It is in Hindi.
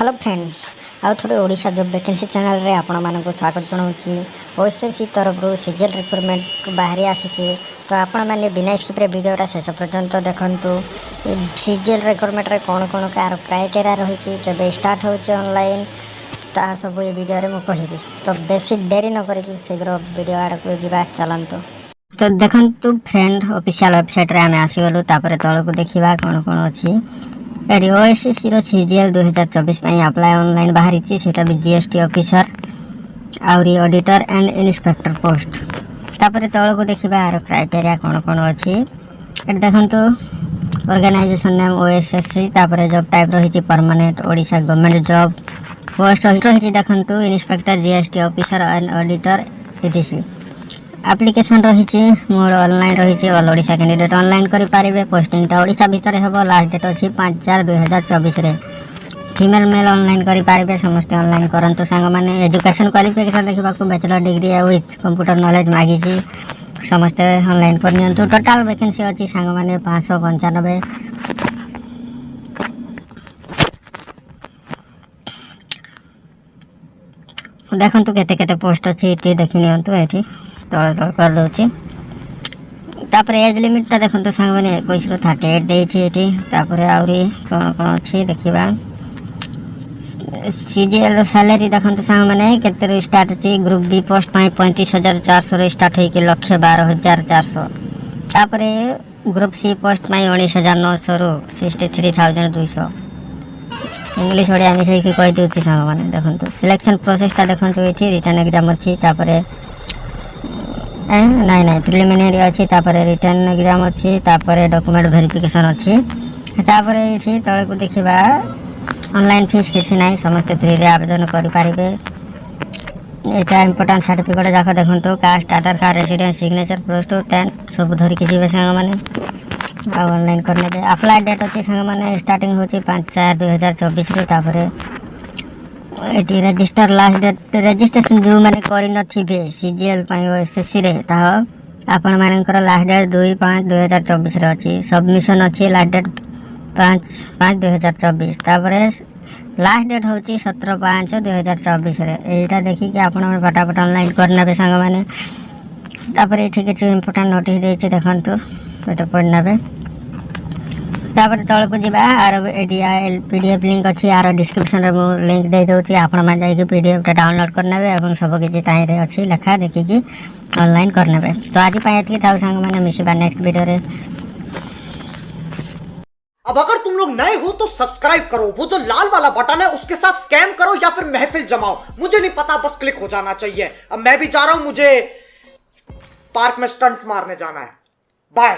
हेलो फ्रेंड आउ थे ओडिशा जॉब वैकेंसी चैनल रे आपण मानक स्वागत जनाऊँगी। ओएसएससी तरफ सीजीएल रिक्रुटमेंट बाहरी आसी तो आपण मैंने बिना स्किप वीडियोटा शेष पर्यंत देखु। सीजीएल रिक्रुटमेंट रे कौन कौन कार क्राइटेरिया रही केबे स्टार्ट होची ऑनलाइन ता सब ये वीडियो रे कहि। तो बेसी देरी न करी शीघ्र वीडियो आड़ को जा चलतु। तो देखु फ्रेंड ऑफिशियल वेबसाइट रे आमे आसीगलु तापर तळको देखिबा कौन कौन अच्छी एडी ओएसएससी रो सीजीएल 2024 ପାଇଁ अप्लाई ऑनलाइन बाहरी सेटा भी जीएसटी ऑफिसर आउरी ऑडिटर एंड इंस्पेक्टर पोस्ट तापर तळको देखिबा आर क्राइटेरिया कौन कौन अच्छी एटी देखंतु ऑर्गेनाइजेशन नेम ओएसएससी तापर जॉब टाइप रही permanent Odisha government job post रही देखंतु inspector GST officer and auditor एटीसी एप्लिकेशन रही मोड ऑनलाइन रही ऑल ओडिशा कैंडिडेट ऑनलाइन करि पारिबे। पोस्टिंगटा ओडिशा भितर हेबो। लास्ट डेट अछि 5/4/2024 रे। फीमेल मेल ऑनलाइन करि पारिबे। समस्त ऑनलाइन करंतु सांग माने एजुकेशन क्वालिफिकेशन देखबा को bachelor degree with computer knowledge मागी छी समस्त ऑनलाइन कर नियंतु। टोटल वैकेंसी अछि सांग माने 595। देखंतु केते केते पोस्ट अछि एटी देखि नियंतु। एटी तल तल कर दूची तापर एज लिमिट ता देखंतु सांग माने 21 रो 38 देछि एटी तापर आउरी कोन कोन अछि देखिबा। सीजीएल सैलरी देखंतु सांग माने केते रो स्टार्ट अछि। ग्रुप बी पोस्ट पई 35400 रो स्टार्ट होई के 1,12,400 तापर ग्रुप सी पोस्ट पई 19,900 रो 63,200 इंग्लिश ओडिया मिसई के कहि देउछि सांग माने। देखंतु सिलेक्शन प्रोसेस ता देखंतु एठी रिटन एग्जाम अछि तापर नहीं प्रिलिमिनरी अच्छी तापर रिटर्न एग्जाम अच्छी तापर डॉक्यूमेंट वेरिफिकेशन अच्छी तापर ये तले को देखा ऑनलाइन फीस किसी ना समस्त फ्री रे आवेदन करि पारिबे। एटा इंपोर्टेंट सर्टिफिकेट जाक देखंतु कास्ट आधार कार्ड रेसिडेंस सिग्नेचर प्लस 2 10 सब धरि के जीवे संग माने आ ऑनलाइन करने दे। अप्लाई डेट अच्छी संग माने स्टार्टिंग होची 5/4/2024 रे तापर एटी रजिस्टर लास्ट डेट रजिस्ट्रेशन जो माने करि नथिबे सीजीएल पई ओएसएससी रे ता आपण मानकर लास्ट डेट 2/5/2024 रे अछि। सबमिशन अछि लास्ट डेट 5/5/2024 तापर लास्ट डेट होची 17/5/2024 रे। एटा देखि कि आपण फटाफट ऑनलाइन करना बे संग माने तापर एठी के इंपोर्टेंट नोटिस देछि देखंतु एटा पढना बे तापर तल को जीवा आर एडीएल पीडीएफ लिंक अच्छी आर डिस्क्रिप्शन रे मु लिंक दे दोछि। आपण मान जाई कि पीडीएफ टा डाउनलोड करनेबे एवं सब किछि ताहि रे अच्छी लेखा देखि कि ऑनलाइन करनेबे। तो आज पय एतकी थाउ संग माने मिसिबा नेक्स्ट वीडियो रे। अब अगर तुम लोग नए हो तो सब्सक्राइब करो, वो जो लाल वाला बटन है उसके साथ स्कैम करो या फिर महफिल जमाओ, मुझे नहीं पता, बस क्लिक हो जाना चाहिए। अब मैं भी जा रहा हूं, मुझे पार्क में स्टंट्स मारने जाना है। बाय।